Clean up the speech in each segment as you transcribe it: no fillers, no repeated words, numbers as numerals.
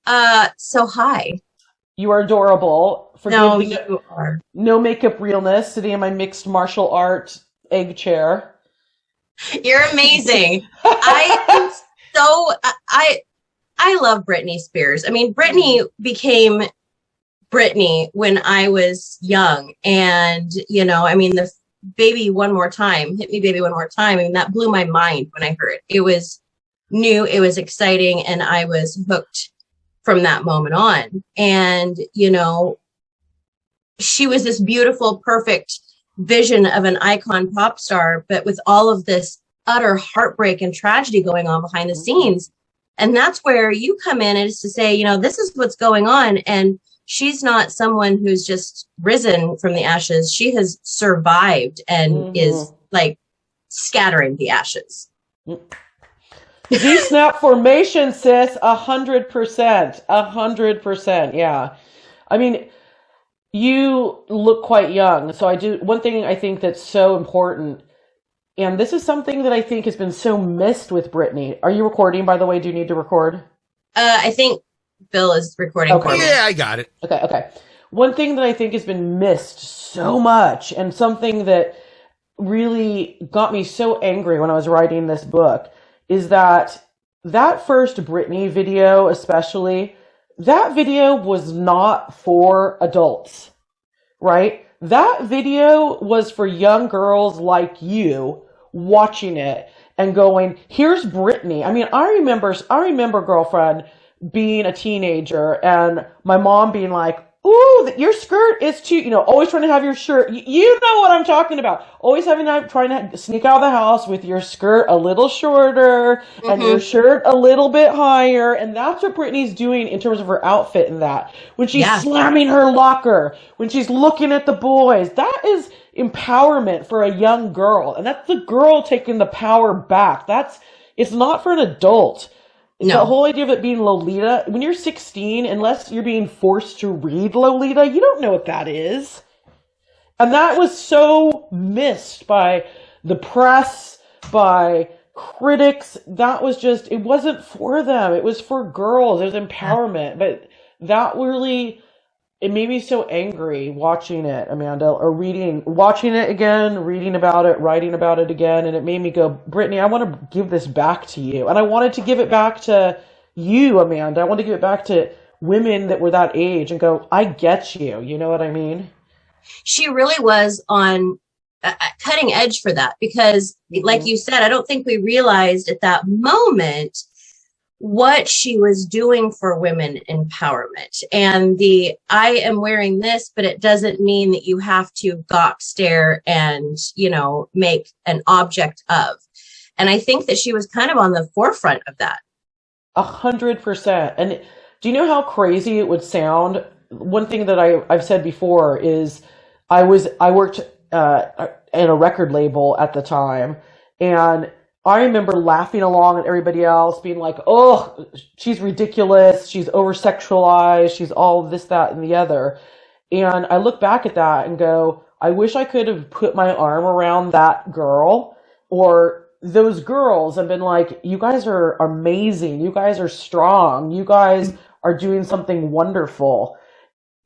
So hi. You are adorable. Forgive No, the you are. no makeup realness, sitting in my mixed martial art egg chair. You're amazing. I am so I love Britney Spears. I mean, Mm. Britney became Britney when I was young, and I mean, the baby one more time, hit me, baby, one more time. I mean, that blew my mind when I heard it. It was new, it was exciting, and I was hooked from that moment on. And she was this beautiful, perfect vision of an icon pop star, but with all of this utter heartbreak and tragedy going on behind the Mhm. scenes. And that's where you come in, is to say, this is what's going on. And she's not someone who's just risen from the ashes. She has survived and is Mhm. like scattering the ashes. Z snap formation, sis. 100%. 100%. Yeah. I mean, you look quite young. So I do one thing I think that's so important, and this is something that I think has been so missed with Britney. Are you recording, by the way? Do you need to record? I think Bill is recording for Okay. me. Yeah, I got it. Okay, okay. One thing that I think has been missed so much, and something that really got me so angry when I was writing this book, is that first Britney video, especially, that video was not for adults, right? That video was for young girls like you watching it and going, "Here's Britney." I mean, I remember, girlfriend, being a teenager and my mom being like, "Ooh, your skirt is too," always trying to have your shirt. You know what I'm talking about. Always trying to sneak out of the house with your skirt a little shorter and your Mm-hmm. shirt a little bit higher. And that's what Britney's doing in terms of her outfit and that. When she's Yeah. slamming her locker, when she's looking at the boys, that is empowerment for a young girl. And that's the girl taking the power back. It's not for an adult. The No. whole idea of it being Lolita, when you're 16, unless you're being forced to read Lolita, you don't know what that is. And that was so missed by the press, by critics. That was just, it wasn't for them. It was for girls. It was Yeah. empowerment. But that really, it made me so angry watching it, Amanda, or watching it again, reading about it, writing about it again. And it made me go, Brittany, I want to give this back to you. And I wanted to give it back to you, Amanda. I want to give it back to women that were that age and go, I get you. You know what I mean? She really was on a cutting edge for that, because like Hmm. you said, I don't think we realized at that moment what she was doing for women empowerment. And the I am wearing this, but it doesn't mean that you have to gawk, stare, and make an object of. And I think that she was kind of on the forefront of that. 100%. And do you know how crazy it would sound? One thing that I've said before is I worked in a record label at the time, and I remember laughing along at everybody else, being like, "Oh, she's ridiculous. She's over sexualized. She's all this, that, and the other." And I look back at that and go, I wish I could have put my arm around that girl or those girls and been like, you guys are amazing. You guys are strong. You guys are doing something wonderful.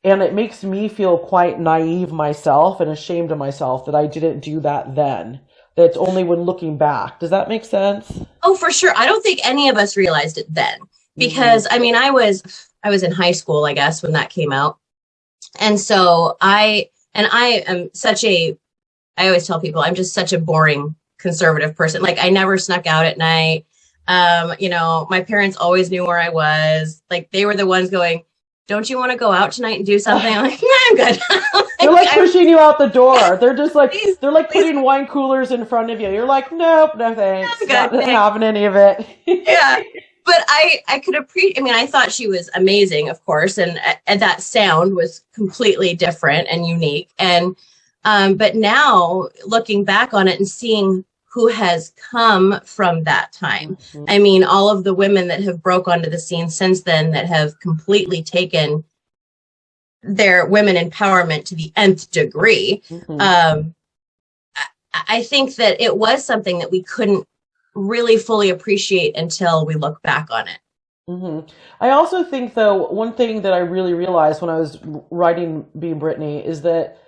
And it makes me feel quite naive myself and ashamed of myself that I didn't do that then. That's only when looking back. Does that make sense? Oh, for sure. I don't think any of us realized it then, Hmm. because I mean, I was in high school, I guess, when that came out. And so I am such a, I always tell people I'm just such a boring conservative person. Like, I never snuck out at night. My parents always knew where I was. Like, they were the ones going, "Don't you want to go out tonight and do something?" I'm like, "Nah, I'm good." They're like, like I'm pushing you out the door. They're just like please, they're like please, putting wine coolers in front of you. You're like, nope, no thanks, I'm not good. Thanks. having any of it. Yeah. But I could appreciate, I mean, I thought she was amazing, of course, and that sound was completely different and unique. And but now looking back on it and seeing who has come from that time, I mean, all of the women that have broke onto the scene since then, that have completely taken their women empowerment to the nth degree. Mhm. Um, I think that it was something that we couldn't really fully appreciate until we look back on it. hmm I also think, though, one thing that I really realized when I was writing Being Britney is that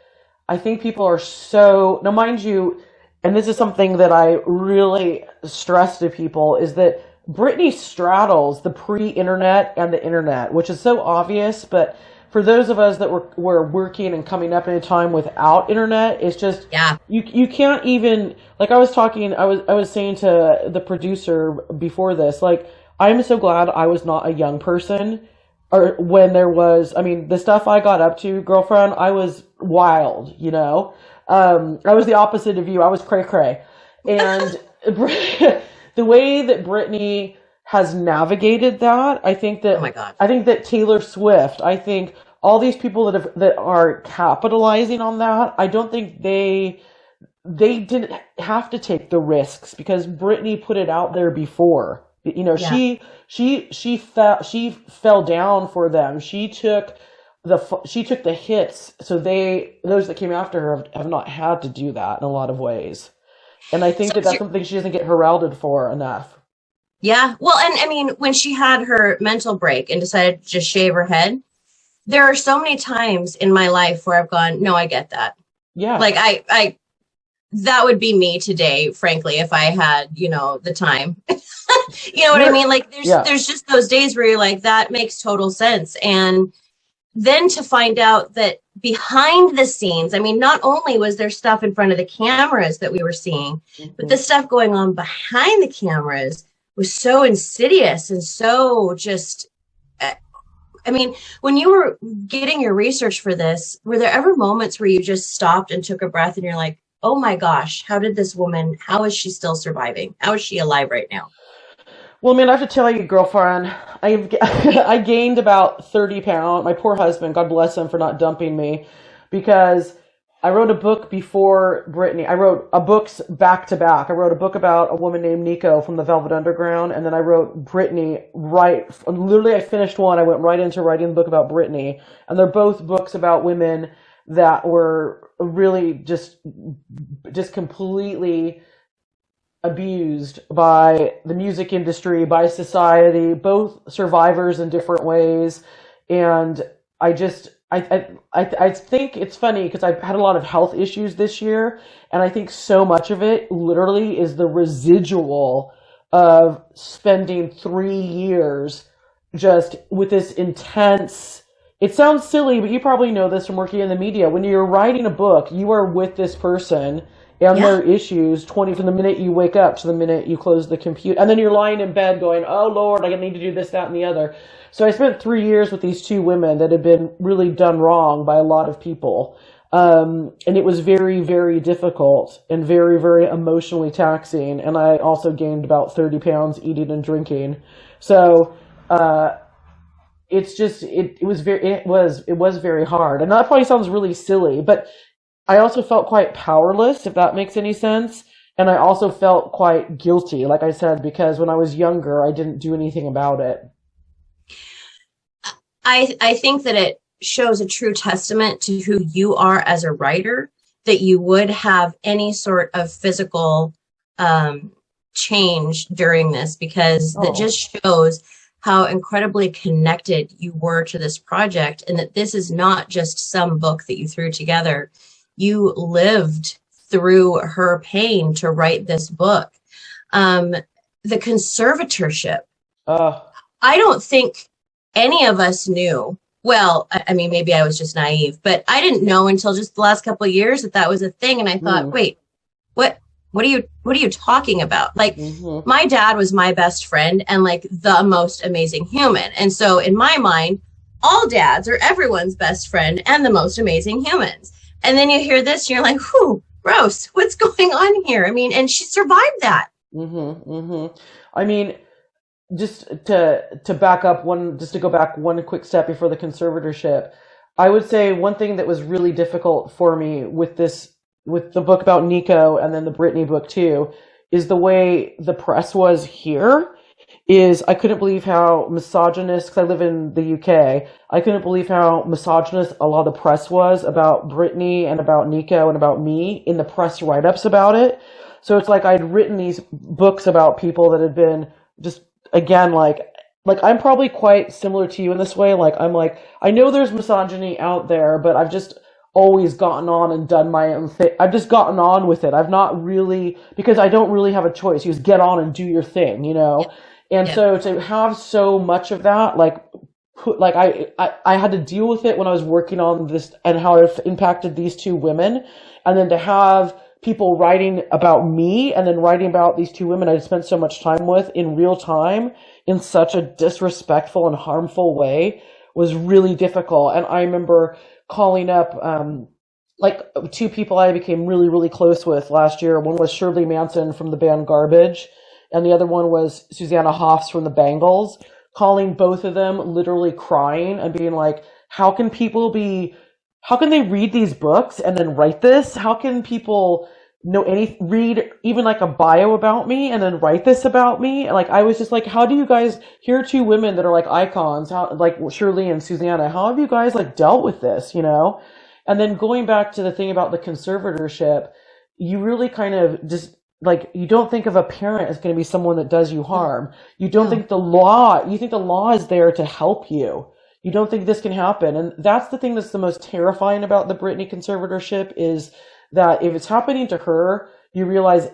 I think people are so, now mind you, and this is something that I really stress to people, is that Britney straddles the pre-internet and the internet, which is so obvious, but for those of us that were working and coming up in a time without internet, it's just, Yeah. you can't even, like I was saying to the producer before this, like, I'm so glad I was not a young person, or when there was, I mean, the stuff I got up to, girlfriend, I was wild, you know? I was the opposite of you. I was cray cray. And the way that Britney has navigated that, Oh my God. I think that Taylor Swift, I think all these people that are capitalizing on that, I don't think they didn't have to take the risks because Britney put it out there before. You know, Yeah. she fell down for them. She took the hits. So those that came after her have not had to do that in a lot of ways. And I think So that that's something she doesn't get heralded for enough. yeah. Well, and I mean, when she had her mental break and decided to just shave her head, there are so many times in my life where I've gone, no, I get that. Yeah. Like that would be me today, frankly, if I had, the time. You know what I You're, mean? Like yeah. there's just those days where you're like, that makes total sense. And then to find out that behind the scenes, I mean, not only was there stuff in front of the cameras that we were seeing, but the Mhm. stuff going on behind the cameras was so insidious and so just, I mean, when you were getting your research for this, were there ever moments where you just stopped and took a breath and you're like, oh my gosh, how is she still surviving? How is she alive right now? Well, man, I have to tell you, girlfriend, I gained about 30 pounds. My poor husband, God bless him for not dumping me, because I wrote a book before Brittany. I wrote a books back to back. I wrote a book about a woman named Nico from the Velvet Underground, and then I wrote Brittany literally I finished one. I went right into writing the book about Brittany, and they're both books about women that were really just completely abused by the music industry, by society, both survivors in different ways. And I just, I think it's funny because I've had a lot of health issues this year. And I think so much of it literally is the residual of spending 3 years just with this intense, it sounds silly, but you probably know this from working in the media. When you're writing a book, you are with this person and Yeah. their issues 20 from the minute you wake up to the minute you close the computer. And then you're lying in bed going, oh Lord, I need to do this, that, and the other. So I spent 3 years with these two women that had been really done wrong by a lot of people. And it was very, very difficult and very, very emotionally taxing. And I also gained about 30 pounds eating and drinking. So, it's just it was very hard, and that probably sounds really silly, but I also felt quite powerless, if that makes any sense. And I also felt quite guilty, like I said, because when I was younger, I didn't do anything about it. I think that it shows a true testament to who you are as a writer, that you would have any sort of physical um, change during this, because that Oh, just shows how incredibly connected you were to this project, and that this is not just some book that you threw together. You lived through her pain to write this book. Um, the conservatorship, uh, I don't think any of us knew. Well, I mean, maybe I was just naive, but I didn't know until just the last couple of years that that was a thing. And I thought, mm, wait, what, what are you talking about? Like, hmm my dad was my best friend and like the most amazing human. And so in my mind, all dads are everyone's best friend and the most amazing humans. And then you hear this, and you're like, whew, gross. What's going on here? I mean, and she survived that. hmm I mean, just to back up one, just to go back one quick step before the conservatorship, I would say one thing that was really difficult for me with with the book about Nico and then the Britney book too, is the way the press was here. Is I couldn't believe how misogynist, because I live in the UK, I couldn't believe how misogynist a lot of the press was about Britney and about Nico and about me in the press write-ups about it. So it's like I'd written these books about people that had been just, again, like, like I'm probably quite similar to you in this way. Like I'm like I know there's misogyny out there, but I've just always gotten on and done my own thing. I've just gotten on with it. I've not really because I don't really have a choice. You just get on and do your thing, you know. Yep. And Yep. so to have so much of that, like like I had to deal with it when I was working on this and how it impacted these two women, and then to have people writing about me and then writing about these two women I spent so much time with in real time in such a disrespectful and harmful way was really difficult. And I remember calling up like two people I became really, really close with last year. One was Shirley Manson from the band Garbage, and the other one was Susanna Hoffs from the Bangles, calling both of them literally crying and being like, how can they read these books and then write this? How can people read even like a bio about me and then write this about me? Like, I was just like, how do you guys, here are two women that are like icons, how, like Shirley and Susanna, how have you guys like dealt with this, you know? And then going back to the thing about the conservatorship, you really kind of just, like, you don't think of a parent as going to be someone that does you harm. You don't No. think you think the law is there to help you. You don't think this can happen. And that's the thing that's the most terrifying about the Britney conservatorship is that if it's happening to her, you realize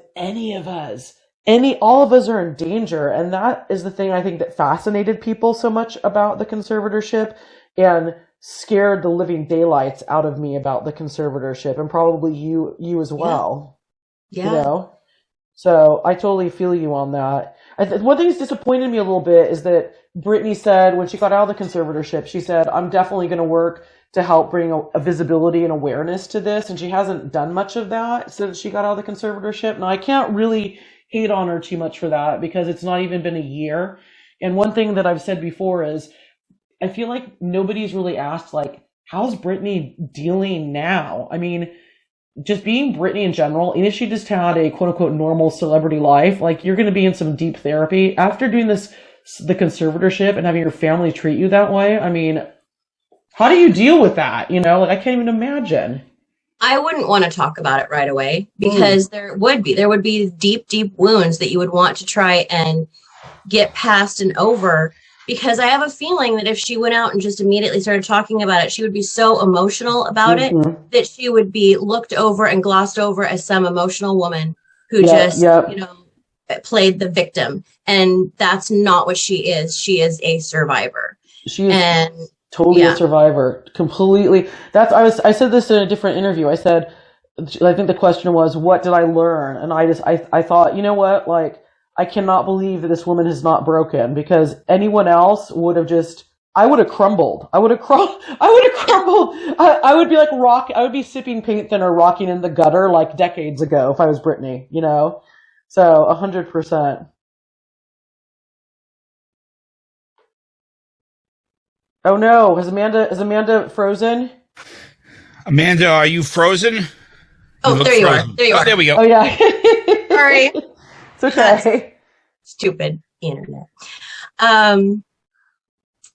all of us are in danger. And that is the thing I think that fascinated people so much about the conservatorship and scared the living daylights out of me about the conservatorship, and probably you as Yeah. well, you Yeah. know? So I totally feel you on that. One thing that's disappointed me a little bit is that Brittany said when she got out of the conservatorship, she said, I'm definitely going to work to help bring a visibility and awareness to this. And she hasn't done much of that since she got out of the conservatorship. Now, I can't really hate on her too much for that because it's not even been a year. And one thing that I've said before is I feel like nobody's really asked, like, how's Brittany dealing now? I mean, just being Britney in general, even if she just had a quote unquote normal celebrity life, like you're going to be in some deep therapy after doing the conservatorship and having your family treat you that way. I mean, how do you deal with that? You know, like I can't even imagine. I wouldn't want to talk about it right away Mm, because there would be deep, deep wounds that you would want to try and get past and over, because I have a feeling that if she went out and just immediately started talking about it, she would be so emotional about it mm-hmm. that she would be looked over and glossed over as some emotional woman who Yep, just, yep. played the victim. And that's not what she is. She is a survivor. She is And totally a yeah, survivor. Completely. I said this in a different interview. I said, I think the question was, what did I learn? And I thought, you know what? Like, I cannot believe that this woman has not broken because anyone else would have just, I would have crumbled. I would have crumbled. I would be like I would be sipping paint thinner, rocking in the gutter like decades ago if I was Britney, you know? So 100%. Oh no, is Amanda frozen? Amanda, are you frozen? You oh, look there you are. frozen. There you Oh, there are. we Oh go. yeah. Sorry. It's okay. Stupid internet. Um,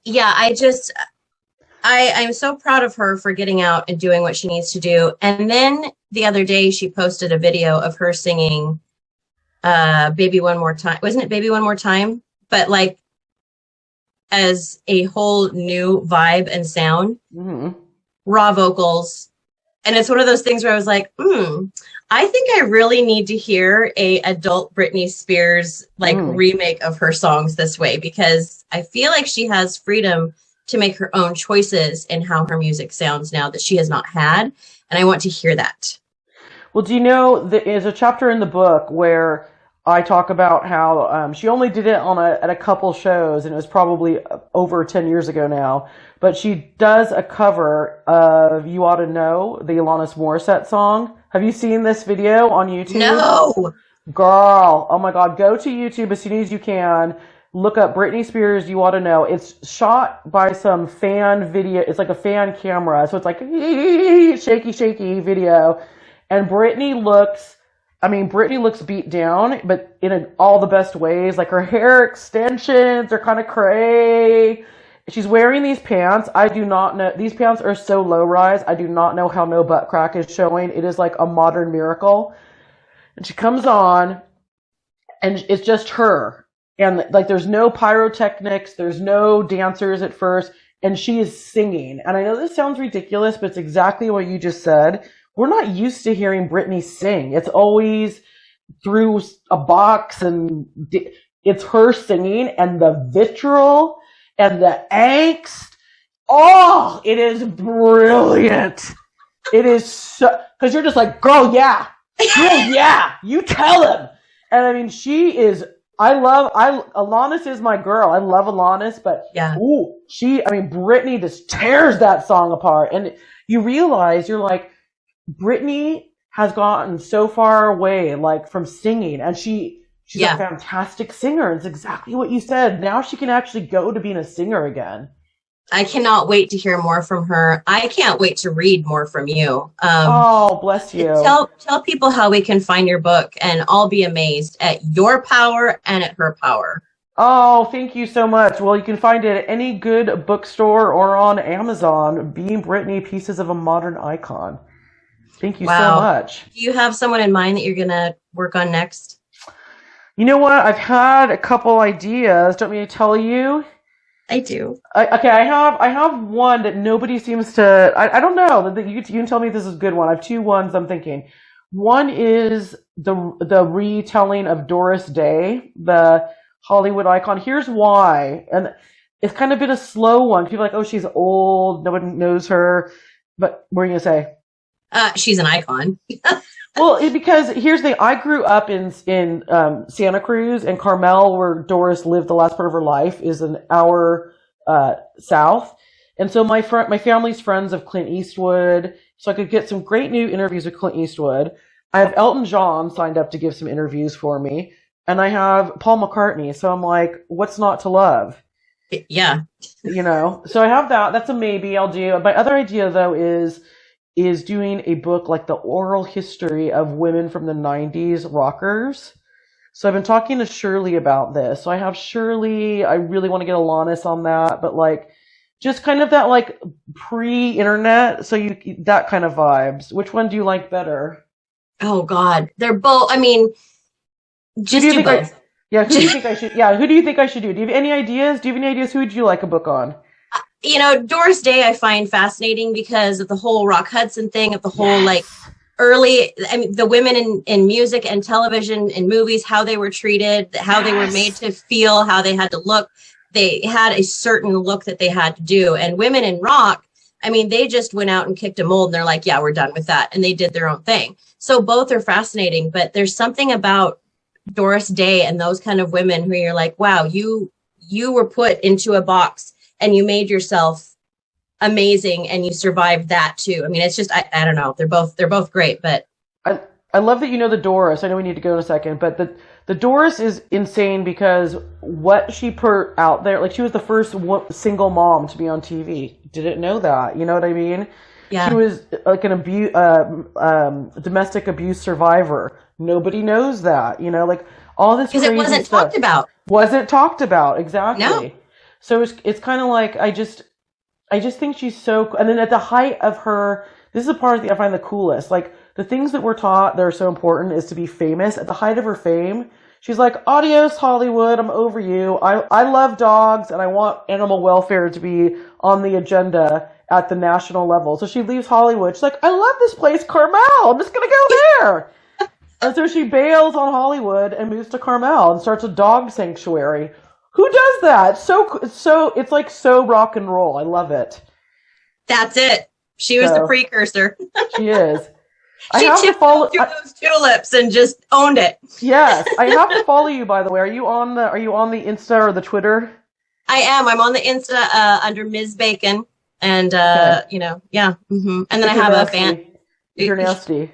yeah, I'm so proud of her for getting out and doing what she needs to do. And then the other day she posted a video of her singing Baby One More Time. Wasn't it Baby One More Time? But like as a whole new vibe and sound, Hmm. raw vocals. And it's one of those things where I was like, I think I really need to hear a adult Britney Spears like Mm. remake of her songs this way, because I feel like she has freedom to make her own choices in how her music sounds now that she has not had. And I want to hear that. Well, do you know there's a chapter in the book where I talk about how she only did it at a couple shows, and it was probably over 10 years ago now. But she does a cover of "You Ought to Know," the Alanis Morissette song. Have you seen this video on YouTube? No. Girl, oh my God, go to YouTube as soon as you can. Look up Britney Spears, You Ought to Know. It's shot by some fan video. It's like a fan camera. So it's like shaky, shaky video. And Britney looks beat down, but in all the best ways. Like her hair extensions are kind of cray. She's wearing these pants. I do not know. These pants are so low rise. I do not know how no butt crack is showing. It is like a modern miracle. And she comes on, and it's just her. and like there's no pyrotechnics, there's no dancers at first, and she is singing. And I know this sounds ridiculous, but it's exactly what you just said. We're not used to hearing Britney sing. It's always through a box, and it's her singing, and the vitriol and the angst. Oh, it is brilliant. It is so, because you're just like, girl, yeah, you tell him. And I mean, she is. Alanis is my girl. I love Alanis, but Yeah. Britney just tears that song apart, and you realize you're like, Britney has gotten so far away, like from singing, and she's a fantastic singer. It's exactly what you said. Now she can actually go to being a singer again. I cannot wait to hear more from her. I can't wait to read more from you. Oh, bless you. Tell people how we can find your book, and I'll be amazed at your power and at her power. Oh, thank you so much. Well, you can find it at any good bookstore or on Amazon. Being Britney, Pieces of a Modern Icon. Thank you so much. Do you have someone in mind that you're going to work on next? You know what? I've had a couple ideas. Don't me to tell you? I do. I have one that nobody seems to. I don't know. You can tell me if this is a good one. I have two ones I'm thinking. One is the retelling of Doris Day, the Hollywood icon. Here's why, and it's kind of been a slow one. People are like, oh, she's old. No one knows her. But what are you gonna say? She's an icon. Well, because here's the thing. I grew up in Santa Cruz, and Carmel, where Doris lived the last part of her life, is an hour south. And so my family's friends of Clint Eastwood, so I could get some great new interviews with Clint Eastwood. I have Elton John signed up to give some interviews for me, and I have Paul McCartney. So I'm like, what's not to love? Yeah. So I have that. That's a maybe. I'll do. My other idea, though, is doing a book like the oral history of women from the 90s rockers. So I've been talking to Shirley about this. So I have Shirley. I really want to get Alanis on that, but like just kind of that like pre-internet. So that kind of vibes. Which one do you like better? Oh God. They're both, I mean, just do both. Who do you think I should? Yeah, who do you think I should do? Do you have any ideas? Who would you like a book on? Doris Day I find fascinating because of the whole Rock Hudson thing, of the whole like early, the women in music and television and movies, how they were treated, how they were made to feel, how they had to look. They had a certain look that they had to do. And women in rock, they just went out and kicked a mold, and they're like, yeah, we're done with that. And they did their own thing. So both are fascinating, but there's something about Doris Day and those kind of women who you're like, wow, you were put into a box and you made yourself amazing, and you survived that too. It's just, I don't know. They're both great, but I love that you know the Doris. I know we need to go in a second, but the Doris is insane because what she put out there, like she was the first single mom to be on TV. Didn't know that. You know what I mean? Yeah. She was like an domestic abuse survivor. Nobody knows that. Like all this crazy because it wasn't stuff talked about. Wasn't talked about exactly. No. So it's kind of like I just think she's so. And then at the height of her, this is the part I find the coolest. Like the things that we're taught that are so important is to be famous. At the height of her fame, she's like, "Adios, Hollywood. I'm over you. I love dogs, and I want animal welfare to be on the agenda at the national level." So she leaves Hollywood. She's like, "I love this place, Carmel. I'm just gonna go there." And so she bails on Hollywood and moves to Carmel and starts a dog sanctuary. Who does that? It's like so rock and roll. I love it. That's it. She was the precursor. She is. She chipped through those tulips and just owned it. Yes, I have to follow you. By the way, are you on the Insta or the Twitter? I am. I'm on the Insta under Ms. Bacon, and okay. yeah. Mm-hmm. And then I have a fan. You're nasty.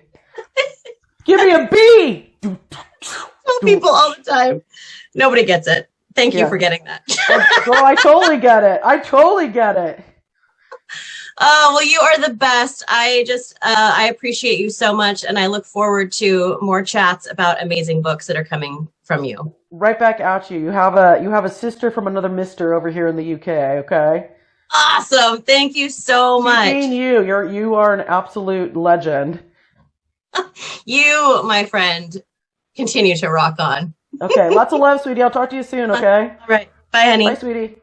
Give me a B. Tell people all the time. Nobody gets it. Thank you for getting that. Well, I totally get it. Oh, well, you are the best. I appreciate you so much, and I look forward to more chats about amazing books that are coming from you. Right back at you. You have a sister from another mister over here in the UK, okay? Awesome. Thank you so much. You are an absolute legend. You, my friend, continue to rock on. Okay, lots of love, sweetie. I'll talk to you soon, okay? All right. Bye, honey. Bye, sweetie.